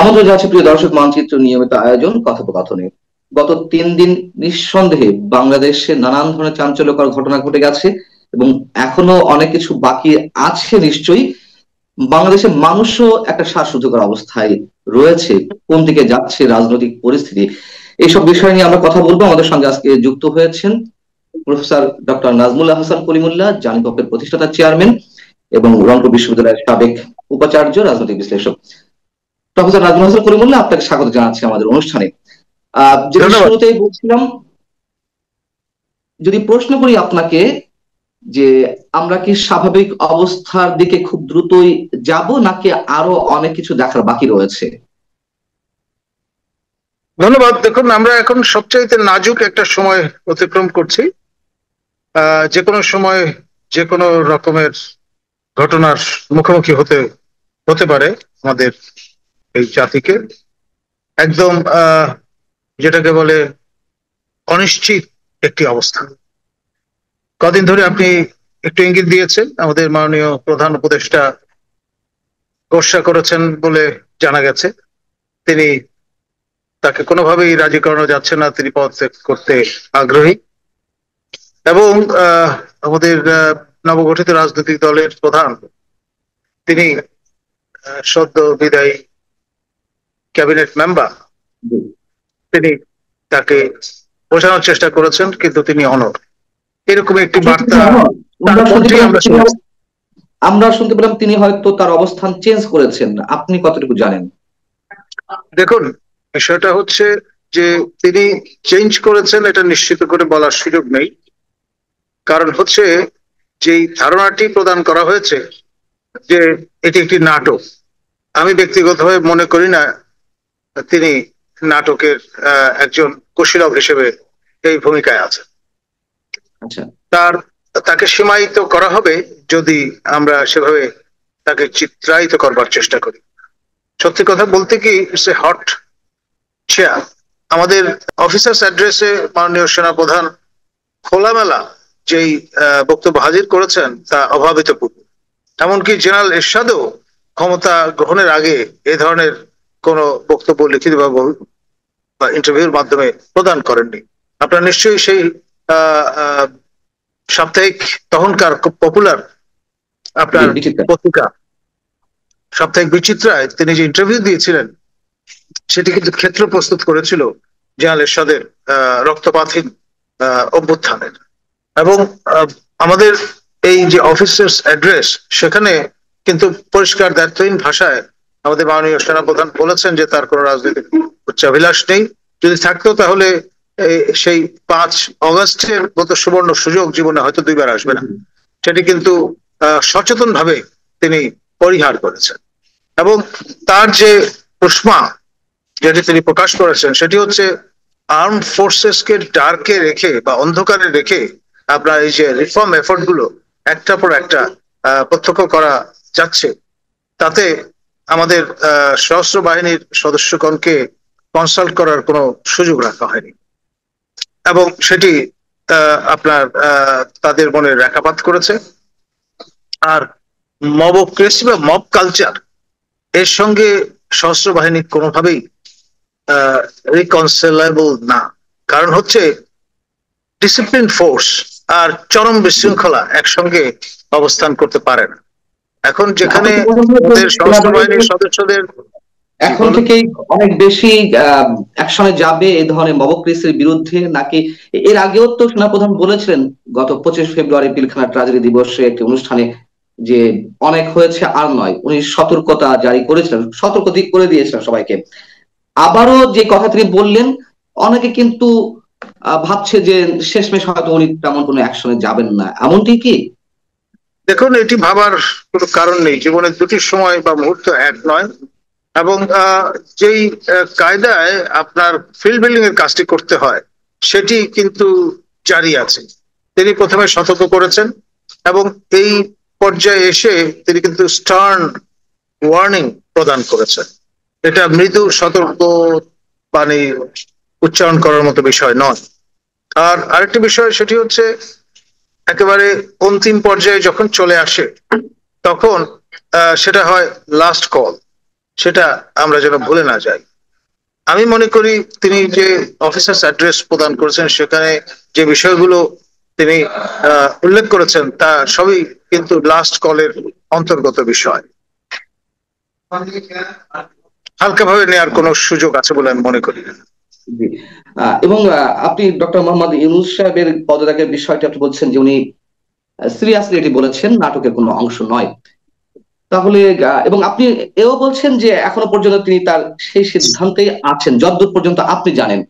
আমাদের যাচ্ছে প্রিয় দর্শক, মানচিত্র নিয়মিত আয়োজন কথোপকথনে। গত 3 দিন নিঃসন্দেহে বাংলাদেশে নানান ধরনের চাঞ্চল্যকর ঘটনা ঘটে গেছে এবং এখনো অনেক কিছু বাকি আছে নিশ্চয়ই। বাংলাদেশের মানুষও একটা শ্বাসরুদ্ধকর অবস্থায় রয়েছে। কোন দিকে যাচ্ছে রাজনৈতিক পরিস্থিতি, এইসব বিষয় নিয়ে আমরা কথা বলবো। আমাদের সঙ্গে আজকে যুক্ত হয়েছেন প্রফেসর ডক্টর নাজমুল হাসান কলিমুল্লাহ, জানিপপের প্রতিষ্ঠাতা চেয়ারম্যান এবং রংপুর বিশ্ববিদ্যালয়ের সাবেক উপাচার্য, রাজনৈতিক বিশ্লেষক। প্রফেসর নাজমুল হাসান কলিমুল্লাহ, আপনাকে স্বাগত জানাচ্ছি আমাদের অনুষ্ঠানে। যেটা ধন্যবাদ। শুরুতেই বলছিলাম, যদি প্রশ্ন করি আপনাকে যে আমরা কি স্বাভাবিক অবস্থার দিকে খুব দ্রুতই যাব, নাকি আরো অনেক কিছু দেখার বাকি রয়েছে? ধন্যবাদ। দেখুন, আমরা এখন সবচাইতে নাজুক একটা সময় অতিক্রম করছি। যে কোনো সময় যে কোনো রকমের ঘটনার মুখোমুখি হতে হতে পারে আমাদের এই জাতিকে। একদম যেটাকে বলে অনিশ্চিত একটি অবস্থা। কদিন ধরে আপনি একটু ইঙ্গিত দিয়েছেন, আমাদের মাননীয় প্রধান উপদেষ্টা গোসা করেছেন বলে জানা গেছে। তাকে কোনোভাবেই রাজি করানো যাচ্ছে না, তিনি পদত্যাগ করতে আগ্রহী। এবং আমাদের নবগঠিত রাজনৈতিক দলের প্রধান, তিনি সদ্য বিদায়ী ক্যাবিনেট মেম্বার, তিনি তাকে বোঝানোর চেষ্টা করেছেন, কিন্তু তিনি অনড়। এরকম একটি বার্তা তার কণ্ঠে আমরা শুনেছি। আমরা শুনতে পেলাম তিনি হয়তো তার অবস্থান চেঞ্জ করেছেন, আপনি কতটুকু জানেন? দেখুন, বিষয়টা হচ্ছে যে তিনি চেঞ্জ করেছেন এটা নিশ্চিত করে বলার সুযোগ নেই। কারণ হচ্ছে, যেই ধারণাটি প্রদান করা হয়েছে যে এটি একটি নাটক, আমি ব্যক্তিগতভাবে মনে করি না তিনি নাটকের একজন কুশীলব হিসেবে এই ভূমিকায় আছেন। আচ্ছা, তাকে সীমায়িত করা হবে যদি আমরা সেভাবে তাকে চিত্রায়িত করবার চেষ্টা করি। সত্যি কথা বলতে কি, ইটস এ হট চেয়ার। আমাদের অফিসার্স অ্যাড্রেসে মাননীয় সেনাপ্রধান খোলামেলা যেই বক্তব্য হাজির করেছেন তা অভাবিতপূর্ণ। এমনকি জেনারেল এরশাদও ক্ষমতা গ্রহণের আগে এ ধরনের কোনো বক্তব্য লিখিত বা ইন্টারভিউর মাধ্যমে প্রদান করেননি। আপনারা নিশ্চয়ই সেই সাপ্তাহিক, তখনকার খুব পপুলার আপনার পত্রিকা সাপ্তাহিক বিচিত্রায় তিনি যে ইন্টারভিউ দিয়েছিলেন, সেটি কিন্তু ক্ষেত্র প্রস্তুত করেছিল জেনারেল এরশাদের রক্তপাতহীন অভ্যুত্থানের। এবং আমাদের এই যে অফিসার্স অ্যাড্রেস, সেখানে কিন্তু পরিষ্কার দায়িত্বহীন ভাষায় আমাদের মাননীয় সেনাপ্রধান বলেছেন যে তার কোনো রাজনৈতিক উচ্চাভিলাষ নেই। যদি থাকতো তাহলে সেই 5 অগস্টের মতো সুবর্ণ সুযোগ জীবনে হয়তো 2বার আসবে না। সেটি কিন্তু সচেতন ভাবে তিনি পরিহার করেছেন। এবং তার যে প্রশ্মা যেটি তিনি প্রকাশ করেছেন, সেটি হচ্ছে আর্ম ফোর্সেস কে ডার্কে রেখে বা অন্ধকারে রেখে আপনার এই যে রিফর্ম এফোর্ট গুলো একটার পর একটা প্রত্যক্ষ করা যাচ্ছে, তাতে আমাদের সশস্ত্র বাহিনীর সদস্যগণকে কনসাল্ট করার কোনো সুযোগ রাখা হয়নি। এবং সেটি আপনার তাদের মনে রেখাপাত করেছে। আর মবক্রেসি বা মব কালচার, এর সঙ্গে সশস্ত্র বাহিনী কোনোভাবেই রিকনসিলেবল না। কারণ হচ্ছে ডিসিপ্লিন ফোর্স আর চরম বিশৃঙ্খলা একসঙ্গে অবস্থান করতে পারে না। এখন যেখানে সশস্ত্র বাহিনীর সদস্যদের এখন থেকেই অনেক বেশি অ্যাকশনে যাবে এই ধরনের মবক্রেসির বিরুদ্ধে, নাকি এর আগেও তো সেনাপ্রধান বলেছিলেন গত 25 ফেব্রুয়ারি পিলখানা ট্রাজেডি দিবসে একটি অনুষ্ঠানে যে অনেক হয়েছে আর নয়, উনি সতর্কতা জারি করেছিলেন, সতর্ক দিক করে দিয়েছিলেন সবাইকে। আবারও যে কথা তিনি বললেন, অনেকে কিন্তু ভাবছে যে শেষমেশ হয়তো উনি তেমন কোনো অ্যাকশনে যাবেন না, এমনটি কি? দেখুন, এটি ভাবার কোনো কারণ নেই। জীবনের দুটি সময় বা মুহূর্ত এক নয়। এবং যেই কায়দায় আপনার ফিল্ড বিল্ডিং এর কাজটি করতে হয়, সেটি কিন্তু জারি আছে। তিনি প্রথমে সতর্ক করেছেন এবং এই পর্যায়ে এসে তিনি কিন্তু স্টার্ন ওয়ার্নিং প্রদান করেছেন। এটা মৃদু সতর্ক বাণী উচ্চারণ করার মতো বিষয় নয়। আর আরেকটি বিষয়, সেটি হচ্ছে একেবারে অন্তিম পর্যায়ে যখন চলে আসে, তখন সেটা হয় লাস্ট কল। সেটা আমরা যেন ভুলে না যাই। আমি মনে করি তিনি যে অফিসার্স অ্যাড্রেস প্রদান করেছেন সেখানে যে বিষয়গুলো তিনি উল্লেখ করেছেন তা সবই কিন্তু লাস্ট কলের অন্তর্গত বিষয়, হালকাভাবে নেওয়ার কোনো সুযোগ আছে বলে আমি মনে করি না। এবং আপনি ডক্টর মোহাম্মদ ইউনূস সাহেবের পদত্যাগের বিষয়টি আপনি বলছেন যে উনি সিরিয়াসলি এটি বলেছেন, নাটকের কোনো অংশ নয়। তাহলে এবং আপনি এও বলছেন যে এখনো পর্যন্ত তিনি তার সেই সিদ্ধান্তেই আছেন যতদূর পর্যন্ত আপনি জানেন।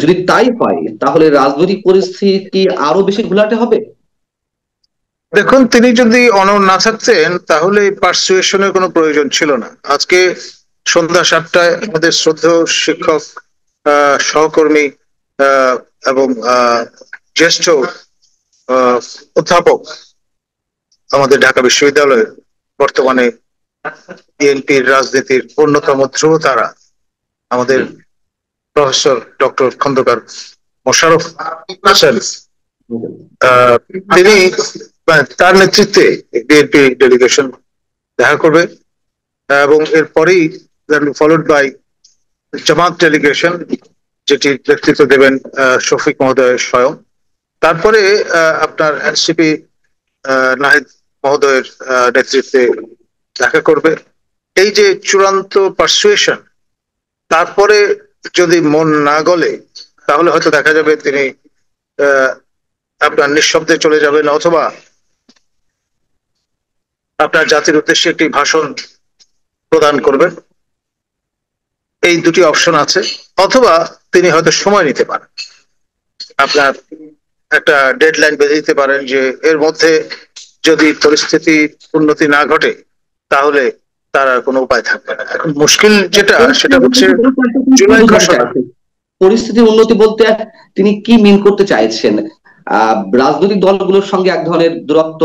যদি তাই হয় তাহলে রাজনৈতিক পরিস্থিতি আরো বেশি ঘোলাটে হবে। দেখুন, তিনি যদি অনড় না থাকতেন তাহলে পারসুয়েশনের কোনো প্রয়োজন ছিল না। আজকে সন্ধ্যা 7টায় আমাদের শ্রদ্ধেয় শিক্ষক, সহকর্মী এবং জ্যেষ্ঠ অধ্যাপক আমাদের ঢাকা বিশ্ববিদ্যালয়ের, বর্তমানে বিএনপির রাজনীতির অন্যতম ধ্রুবতারা আমাদের প্রফেসর ডক্টর খন্দকার মোশাররফ হোসেন, তিনি তার নেতৃত্বে বিএনপি ডেলিগেশন দেখা করবে এবং এরপরেই ফলোড বাই জামাত ডেলিগেশন, যেটি নেতৃত্ব দেবেন শফিক মহোদয় স্বয়ং। তারপরে আপনার এনসিপি নাহিদ মহোদয়ের নেতৃত্বে দেখা করবে। এই যে চূড়ান্ত পারসুয়েশন, তারপরে যদি মন না গলে তাহলে হয়তো দেখা যাবে তিনি আপনার নিঃশব্দে চলে যাবেন, অথবা আপনার জাতির উদ্দেশ্যে একটি ভাষণ প্রদান করবেন। এই দুটি অপশন আছে। অথবা তিনি হয়তো সময় নিতে পারেন, আপনার একটা ডেডলাইন বেঁধে দিতে পারেন যে এর মধ্যে যদি পরিস্থিতি উন্নতি না ঘটে তাহলে তার আর কোনো উপায় থাকবে না। এখন মুশকিল যেটা, সেটা হচ্ছে জুলাই ঘোষণা। পরিস্থিতি উন্নতি বলতে তিনি কি মিন করতে চাইছেন? রাজনৈতিক দলগুলোর সঙ্গে এক ধরনের দূরত্ব,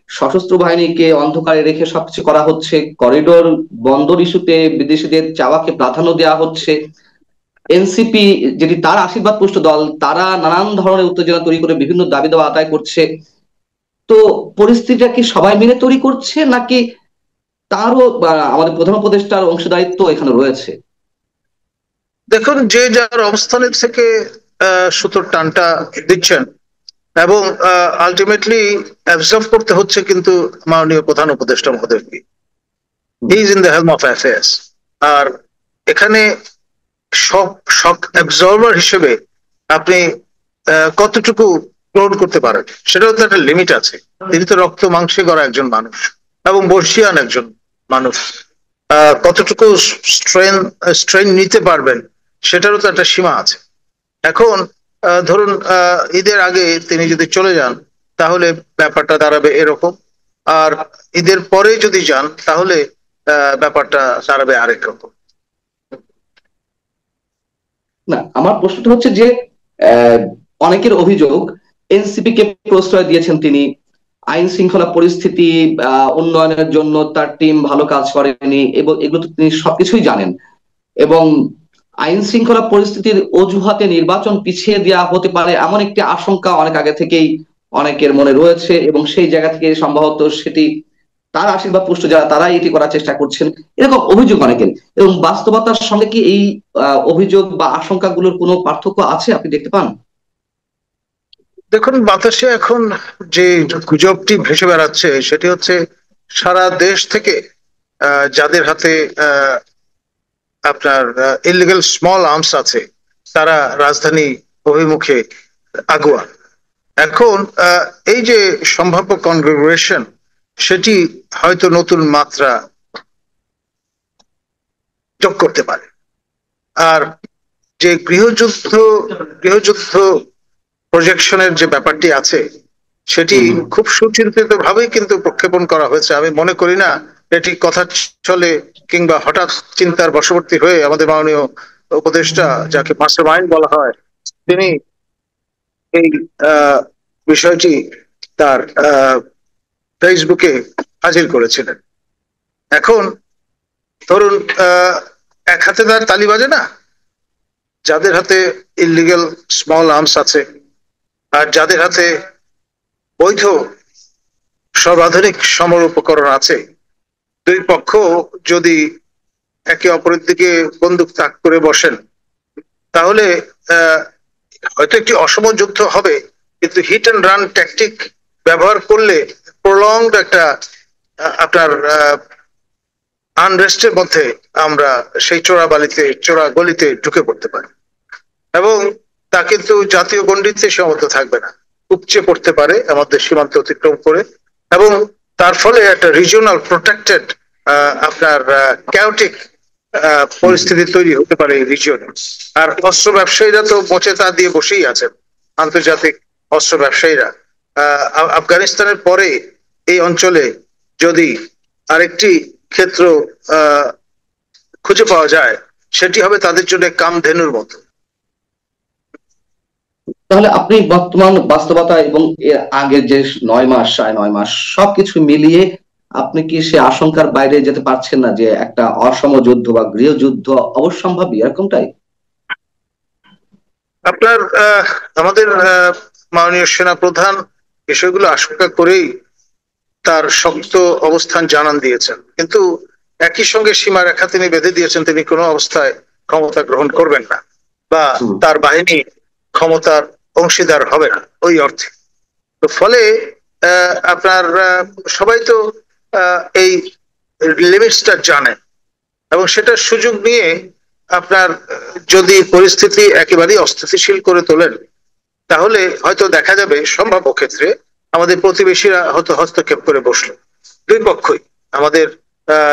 সশস্ত্র বাহিনীকে অন্ধকারে রেখে সবকিছু করা হচ্ছে, করিডোর বন্দর ইস্যুতে বিদেশিদের চাওয়াকে প্রাধান্য দেওয়া হচ্ছে, এনসিপি যেটি তার আশীর্বাদ পুষ্ট দল, তারা নানান ধরনের উত্তেজনা তৈরি করে বিভিন্ন দাবি দাওয়া আদায় করছে। তো পরিস্থিতিটা কি সবাই মিলে তৈরি করছে, নাকি তারও আমাদের প্রধান উপদেষ্টার অংশদায়িত্ব এখানে রয়েছে? দেখুন, যে যার অবস্থানের থেকে সুতোর টানটা দিচ্ছেন এবং আলটিমেটলি অ্যাবজর্ভ করতে হচ্ছে কিন্তু মাননীয় প্রধান উপদেষ্টা মহোদয়কে। He is in the helm of affairs. আর এখানে শক অ্যাবজর্ভার হিসেবে আপনি কতটুকু গ্রহণ করতে পারেন সেটাও তো একটা লিমিট আছে। তিনি তো রক্ত মাংসে গড়া একজন মানুষ এবং বর্ষিয়ান একজন মানুষ। কতটুকু স্ট্রেন নিতে পারবেন সেটারও তো একটা সীমা আছে। এখন ধরুন ঈদের আগে তিনি যদি চলে যান তাহলে ব্যাপারটা দাঁড়াবে এরকম, আর ঈদের পরে যদি যান তাহলে ব্যাপারটা দাঁড়াবে আরেক রকম। না, আমার প্রশ্নটা হচ্ছে যে অনেকের অভিযোগ এনসিপি কে প্রশ্রয় দিয়েছেন তিনি, আইন শৃঙ্খলা পরিস্থিতি উন্নয়নের জন্য তার টিম ভালো কাজ করেনি, এবং এগুলো তো তিনি সবকিছুই জানেন। এবং আইন শৃঙ্খলা পরিস্থিতির অজুহাতে নির্বাচন পিছিয়ে দেওয়া হতে পারে এমন একটি আশঙ্কা অনেক আগে থেকেই অনেকের মনে রয়েছে, এবং সেই জায়গা থেকে সম্ভবত সেটি তার আশীর্বাদ পুষ্ট যারা তারাই এটি করার চেষ্টা করছেন, এরকম অভিযোগ অনেকের। এবং বাস্তবতার সঙ্গে কি এই অভিযোগ বা আশঙ্কাগুলোর কোনো পার্থক্য আছে আপনি দেখতে পান? দেখুন, বাতাসে এখন যে গুজবটি ভেসে বেড়াচ্ছে সেটি হচ্ছে সারা দেশ থেকে যাদের হাতে আপনার ইলিগাল স্মল আর্মস আছে তারা রাজধানী অভিমুখে আগুয়া। এখন এই যে সম্ভাব্য কনগ্রেগেশন, সেটি হয়তো নতুন মাত্রা যোগ করতে পারে। আর যে গৃহযুদ্ধ প্রজেকশনের যে ব্যাপারটি আছে সেটি খুব সুচিন্তিত ভাবেই কিন্তু প্রক্ষেপণ করা হয়েছে। আমি মনে করি না এটি কথা চলে কিংবা হঠাৎ চিন্তার বশবর্তী হয়ে আমাদের মাননীয় উপদেষ্টা, যাকে মাস্টার মাইন্ড বলা হয়, তিনি এই বিষয়টি তার ফেসবুকে হাজির করেছিলেন। এখন ধরুন এক হাতে তার তালি বাজে না, যাদের হাতে ইলিগাল স্মল আর্মস আছে আর যাদের হাতে বৈধ সর্বাধুনিক সমর উপকরণ আছে দুই পক্ষ যদি একে অপরের দিকে বন্দুক তাক করে বসেন, তাহলে হয়তো একটি অসম যুদ্ধ হবে, কিন্তু হিট অ্যান্ড রান ট্যাকটিক ব্যবহার করলে প্রলংড একটা আপনার আনরেস্টের মধ্যে আমরা সেই চোরাবালিতে চোরা গলিতে ঢুকে পড়তে পারি, এবং তা কিন্তু জাতীয় গণ্ডিতে সীমাবদ্ধ থাকবে না, উপচে পড়তে পারে আমাদের সীমান্ত অতিক্রম করে, এবং তার ফলে একটা রিজিওনাল প্রোটেক্টেড আপনার ক্যাওটিক পরিস্থিতি তৈরি হতে পারে এই রিজিয়নে। আর অস্ত্র ব্যবসায়ীরা তো মোচে তা দিয়ে বসেই আছেন, আন্তর্জাতিক অস্ত্র ব্যবসায়ীরা। আফগানিস্তানের পরে এই অঞ্চলে যদি আরেকটি ক্ষেত্র খুঁজে পাওয়া যায়, সেটি হবে তাদের জন্য কামধেনুর মতো। তাহলে আপনি বর্তমান বাস্তবতা এবং এর আগের যে 9 মাস 9.5 মাস সবকিছু মিলিয়ে আপনি কি সে আশঙ্কার বাইরে যেতে পারছেন না যে একটা অসম যুদ্ধ বা গৃহযুদ্ধ অবশ্যম্ভাবী, এরকমটাই? আপনার আমাদের মাননীয় সেনা প্রধান বিষয়গুলো আশঙ্কা করেই তার শক্ত অবস্থান জানান দিয়েছেন, কিন্তু একই সঙ্গে সীমারেখা তিনি বেঁধে দিয়েছেন, তিনি কোনো অবস্থায় ক্ষমতা গ্রহণ করবেন না বা তার বাহিনী ক্ষমতার অংশীদার হবে না ওই অর্থে। তো ফলে আপনার সবাই তো এই লিমিটসটা জানেন, এবং সেটার সুযোগ নিয়ে আপনার যদি পরিস্থিতি একেবারেই অস্থিতিশীল করে তোলেন, তাহলে হয়তো দেখা যাবে সম্ভাব্য ক্ষেত্রে আমাদের প্রতিবেশীরা হয়তো হস্তক্ষেপ করে বসলো। দুই পক্ষই, আমাদের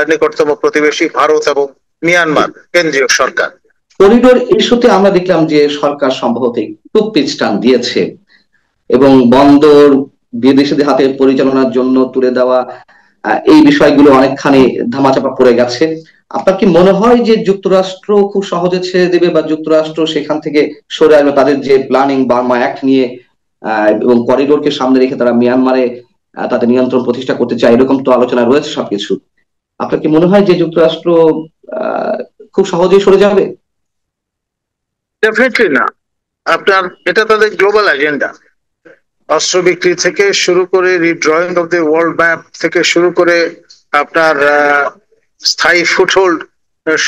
নিকটতম প্রতিবেশী ভারত এবং মিয়ানমার কেন্দ্রীয় সরকার। করিডোর ইস্যুতে আমরা দেখলাম যে সরকার সম্ভবত একটু পিছটান দিয়েছে এবং বন্দর বিদেশিদের হাতে পরিচালনার জন্য তুলে দেওয়া এই বিষয়গুলো অনেকখানি ধামাচাপা পড়ে গেছে। আপনার কি মনে হয় যে যুক্তরাষ্ট্র খুব সহজে ছেড়ে দেবে বা যুক্তরাষ্ট্র সেখান থেকে সরে আসবে, তাদের যে প্ল্যানিং বার্মা অ্যাক্ট নিয়ে এবং করিডোরকে সামনে রেখে তারা মিয়ানমারে তাদের নিয়ন্ত্রণ প্রতিষ্ঠা করতে চায়, এরকম তো আলোচনা রয়েছে সবকিছু। আপনার কি মনে হয় যে যুক্তরাষ্ট্র খুব সহজেই সরে যাবে? ডেফিনেটলি না। আপনার এটা তাদের গ্লোবাল এজেন্ডা, অস্ত্র বিক্রি থেকে শুরু করে রিড্রয়িং অফ দ্য ওয়ার্ল্ড ম্যাপ থেকে শুরু করে আপনার স্থায়ী ফুটহোল্ড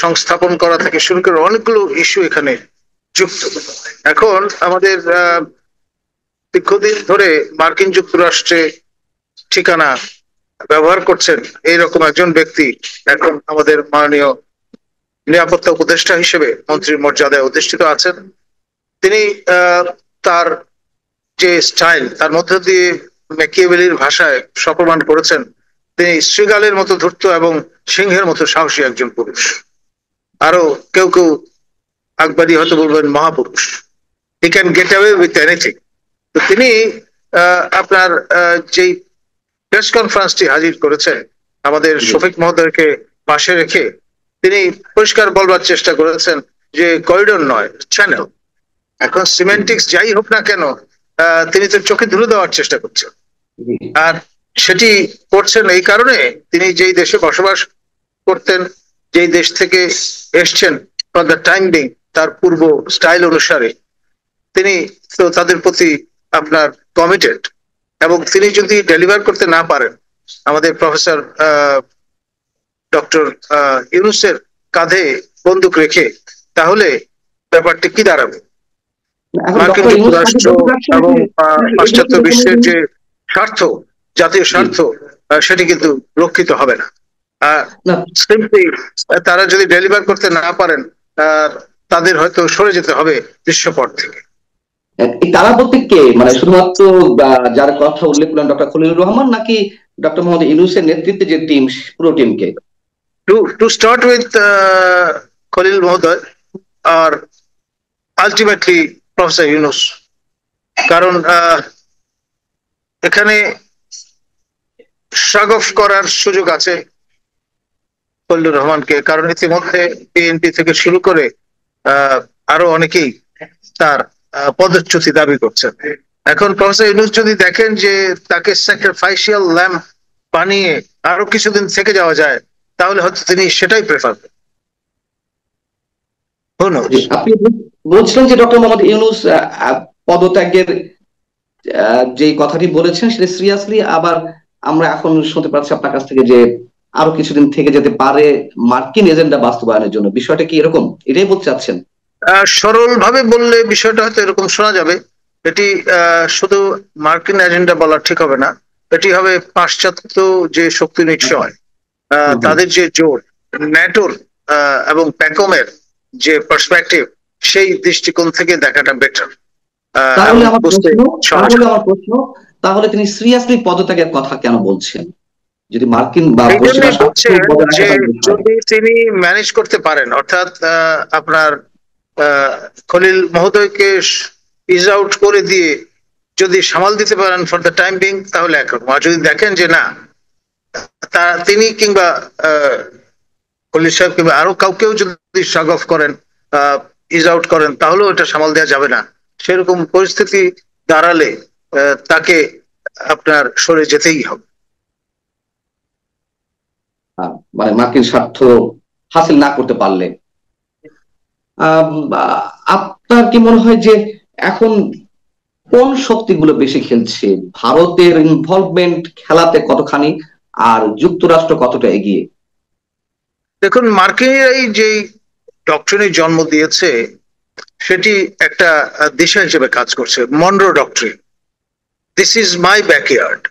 সংস্থাপন করা থেকে শুরু করে অনেকগুলো ইস্যু এখানে যুক্ত। এখন আমাদের দীর্ঘদিন ধরে মার্কিন যুক্তরাষ্ট্রে ঠিকানা ব্যবহার করছেন এইরকম একজন ব্যক্তি এখন আমাদের মাননীয় নিরাপত্তা উপদেষ্টা হিসেবে মন্ত্রীর মর্যাদায় অধিষ্ঠিত আছেন। তিনি তার যে স্টাইল, তার মধ্য দিয়ে ম্যাকিয়াভেলির ভাষায় সপ্রমাণ করেছেন তিনি শ্রীগালের মতো ধূর্ত এবং সিংহের মতো সাহসী একজন পুরুষ। আরো কেউ কেউ আকবরী হয়তো বলবেন মহাপুরুষ, he can get away with anything. তো তিনি আপনার যেই প্রেস কনফারেন্সটি হাজির করেছেন আমাদের শফিক মহোদয়কে পাশে রেখে, তিনি পরিষ্কার বলবার চেষ্টা করেছেন যে করিডোর নয়, চ্যানেল। এখন সিমেন্টিক্স যাই হোক না কেন, তিনি তো চোখে ধুলো দেওয়ার চেষ্টা করছেন, আর সেটি করছেন এই কারণে তিনি যেই দেশে বসবাস করতেন, যেই দেশ থেকে এসছেন ফর দ্য টাইম বিং, তার পূর্ব স্টাইল অনুসারে তিনি তো তাদের প্রতি আপনার কমিটেড, এবং তিনি যদি ডেলিভার করতে না পারেন আমাদের প্রফেসর ডক্টর ইউনুসের কাঁধে বন্দুক রেখে, তাহলে ব্যাপারটি কি দাঁড়াবে? মার্কিন যুক্তরাষ্ট্র এবং পাশ্চাত্য বিশ্বের যে স্বার্থ, জাতীয় স্বার্থ, সেটি কিন্তু রক্ষিত হবে না। সিম্পলি তারা যদি ডেলিভার করতে না পারেন, তাদের হয়তো সরে যেতে হবে দৃশ্যপট থেকে। তারা বলতে কে, মানে শুধুমাত্র যার কথা উল্লেখ করলেন ডক্টর খলিলুর রহমান, নাকি ডক্টর মোহাম্মদ ইউনূসের নেতৃত্বে যে টিম, পুরো টিমকে? টু স্টার্ট উইথ খলিল মহোদয় আর আলটিমেটলি প্রফেসর ইউনূস, কারণ এখানে শ্রাগ অফ করার সুযোগ আছে খলিলুর রহমানকে, কারণ ইতিমধ্যে বিএনপি থেকে শুরু করে আরো অনেকেই তার পদচ্যুতি দাবি করছেন। এখন প্রফেসর ইউনূস যদি দেখেন যে তাকে স্যাক্রিফাইসিয়াল ল্যাম্প বানিয়ে আরো কিছুদিন থেকে যাওয়া যায়, তাহলে হয়তো তিনি সেটাই প্রেফার করেন। আপনি বলছিলেন যে ডক্টর মোহাম্মদ ইউনূস পদত্যাগের যে কথাটি বলেছেন সেটা সিরিয়াসলি, আবার আমরা এখন শুনতে পাচ্ছি আপনার কাছ থেকে যে আরো কিছুদিন থেকে যেতে পারে মার্কিন এজেন্ডা বাস্তবায়নের জন্য, বিষয়টা কি এরকম, এটাই বলতে চাচ্ছেন? সরল ভাবে বললে বিষয়টা হয়তো এরকম শোনা যাবে। এটি শুধু মার্কিন এজেন্ডা বলা ঠিক হবে না, এটি হবে পাশ্চাত্য যে শক্তি নিশ্চয় তাদের যে জোট, ন্যাটোর এবং প্যাকমের যে পার্সপেক্টিভ, সেই দৃষ্টিকোণ থেকে দেখাটা বেটার। তাহলে আমার প্রশ্ন, তাহলে তিনি সিরিয়াসলি পদত্যাগের কথা কেন বলছেন? যদি মার্কিন বা যদি তিনি ম্যানেজ করতে পারেন, অর্থাৎ আপনার খলিল মহোদয়কে ইজ আউট করে দিয়ে যদি সামাল দিতে পারেন ফর দ্য টাইম বিং, তাহলে একরকম। আর যদি দেখেন যে না, তিনি কিংবা খলিল সাহেব কিংবা আরো কাউকেও যদি শাগ অফ করেন, ইজ আউট করেন, তাহলেও এটা সামাল দেওয়া যাবে না, সেরকম পরিস্থিতি দাঁড়ালে তাকে আপনার সরে যেতেই হবে। মানে মার্কিন স্বার্থ হাসিল না করতে পারলে। আপনার কি মনে হয় যে এখন কোন শক্তিগুলো বেশি খেলছে, ভারতের ইনভলভমেন্ট খেলাতে কতখানি, আর যুক্তরাষ্ট্র কতটা এগিয়ে? দেখুন, মার্কিনরাই যে ডক্ট্রিনের জন্ম দিয়েছে সেটি একটা দিশা হিসেবে কাজ করছে, Munro doctrine. This is my backyard,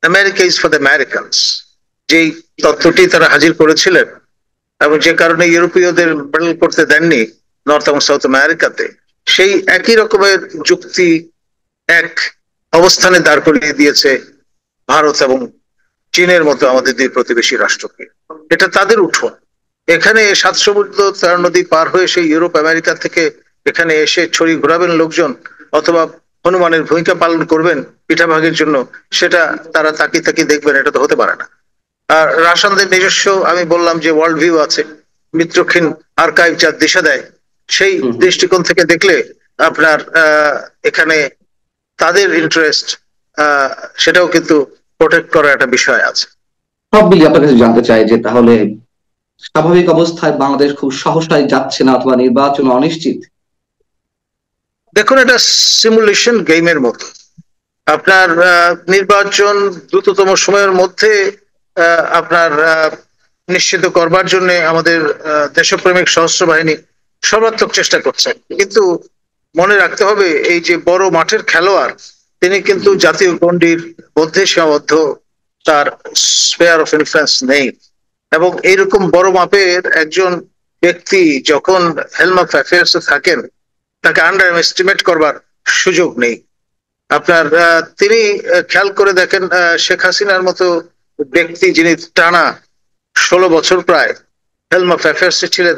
America is for the Americans, যেই তত্ত্বটি তারা হাজির করেছিলেন এবং যে কারণে ইউরোপীয়দের ব্যাটল করতে দেননি নর্থ এবং সাউথ আমেরিকাতে, সেই একই রকমের যুক্তি এক অবস্থানে দাঁড় করিয়ে দিয়েছে ভারত এবং চীনের মতো আমাদের দুই প্রতিবেশী রাষ্ট্রকে। এটা তাদের উঠোন। এখানে 7 সমুদ্র 13 নদী পার হয়ে সেই ইউরোপ আমেরিকা থেকে এখানে এসে ছড়ি ঘোরাবেন লোকজন, অথবা হনুমানের ভূমিকা পালন করবেন পিঠাভাগের জন্য, সেটা তারা তাকিয়ে দেখবেন, এটা তো হতে পারে না। আর রাশিয়ানদের নিজস্ব, আমি বললাম যে ওয়ার্ল্ড ভিউ আছে, মিত্রক্ষীণ আর্কাইভ যার দিশা দেয়, সেই দৃষ্টিকোণ থেকে দেখলে আপনার এখানে তাদের ইন্টারেস্ট সেটাও কিন্তু প্রোটেক্ট করার একটা বিষয় আছে। সব মিলিয়ে আপনার কাছে জানতে চাই যে তাহলে স্বাভাবিক অবস্থায় বাংলাদেশ খুব সহসায় যাচ্ছে না, অথবা নির্বাচন অনিশ্চিত? দেখুন, এটা সিমুলেশন গেমের মতো। আপনার নির্বাচন দ্রুততম সময়ের মধ্যে আপনার নিশ্চিত করবার জন্য আমাদের দেশপ্রেমিক সশস্ত্র বাহিনী সর্বাত্মক চেষ্টা করছে, কিন্তু মনে রাখতে হবে এই যে বড় মাঠের খেলোয়াড়, তিনি কিন্তু জাতীয় গণ্ডির মধ্যে সীমাবদ্ধ, তার স্পেয়ার অফ ইনফ্লুয়েন্স নেই। এবং এইরকম বড় মাপের একজন ব্যক্তি যখন হেলম অফ অ্যাফেয়ার্স থাকেন, তাকে আন্ডার এস্টিমেট করবার সুযোগ নেই। আপনার তিনি খেয়াল করে দেখেন, শেখ হাসিনার মতো ব্যক্তি যিনি টানা 16 বছর প্রায় হেলম অফ অ্যাফেয়ার্স ছিলেন,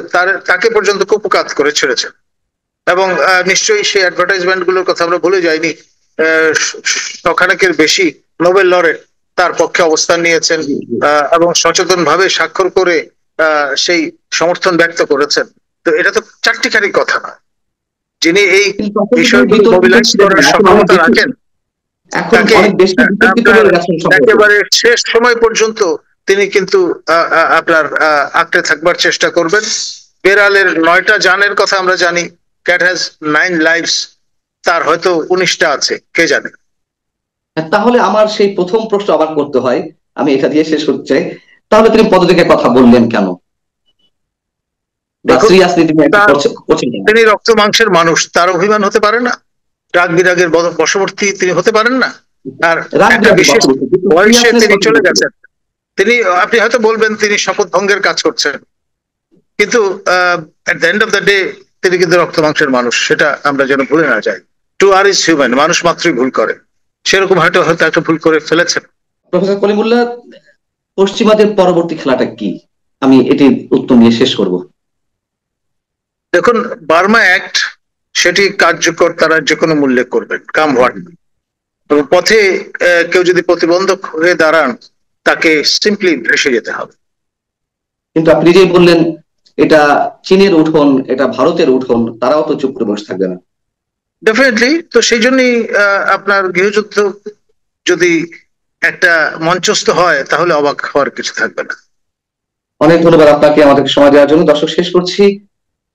তাকে পর্যন্ত কুপকাত করে ছেড়েছেন। এবং নিশ্চয়ই সেই অ্যাডভার্টাইজমেন্ট গুলোর কথা আমরা ভুলে যাইনি, শখানেকের বেশি নোবেল লরেট তার পক্ষে অবস্থান নিয়েছেন এবং সচেতন ভাবে স্বাক্ষর করে সেই সমর্থন ব্যক্ত করেছেন। তো এটা তো চারটিখানি কথা না, যিনি এই বিষয়গুলো মোবিলাইজ করার সক্ষমতা রাখেন, তাকে একেবারে শেষ সময় পর্যন্ত তিনি কিন্তু আপনার আঁকড়ে থাকবার চেষ্টা করবেন। বেড়ালের 9টা জানের কথা আমরা জানি, ক্যাট হ্যাজ 9 লাইভস, তার হয়তো 19টা আছে, কে জানে। তাহলে আমার সেই প্রথম প্রশ্ন আবার করতে হয়, আমি এটা দিয়ে শেষ করতে চাই, তাহলে তিনি পদত্যাগের কথা বললেন কেন? তিনি রক্ত মাংসের মানুষ, তার অভিমান হতে পারে না? রাগ বিরাগের বশবর্তী তিনি হতে পারেন না? আর একটা বিশেষ বয়সে তিনি চলে গেছেন। তিনি, আপনি হয়তো বলবেন তিনি শপথ ভঙ্গের কাজ করছেন, কিন্তু at the end of the day তিনি কিন্তু রক্ত মাংসের মানুষ, সেটা আমরা যেন ভুলে না যাই। টু আর ইজ হিউম্যান, মানুষ মাত্রই ভুল করে, সেরকম হয়তো একটা ভুল করে ফেলেছেন। প্রফেসর কলিমুল্লাহ, পশ্চিমাদের পরবর্তী খেলাটা কি? আমি এটি উত্তর নিয়ে শেষ করব। দেখুন, বার্মা অ্যাক্ট সেটি কার্যকর তারা যে কোনো মূল্যে করবেন, কাম হোয়াট। এবং পথে কেউ যদি প্রতিবন্ধক হয়ে দাঁড়ান, তাকে সিম্পলি ভেসে যেতে হবে। কিন্তু আপনি যে বললেন এটা চীনের উঠোন, এটা ভারতের উঠোন, তারাও তো চুপ করে বসে থাকবে না। ডেফিনেটলি। তো সেই জন্যই আপনার গৃহযুদ্ধ যদি একটা মঞ্চস্থ হয়, তাহলে অবাক হওয়ার কিছু থাকবে না। অনেক ধন্যবাদ আপনাকে আমাদেরকে সময় দেওয়ার জন্য। দর্শক, শেষ করছি,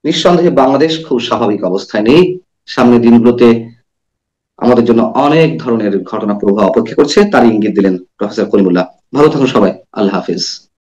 নিঃসন্দেহে বাংলাদেশ খুব স্বাভাবিক অবস্থায় নেই। সামনের দিনগুলোতে আমাদের জন্য অনেক ধরনের ঘটনা প্রবাহ অপেক্ষা করছে, তার ইঙ্গিত দিলেন প্রফেসর কলিমুল্লাহ। ভালো থাকুন সবাই, আল্লাহ হাফিজ।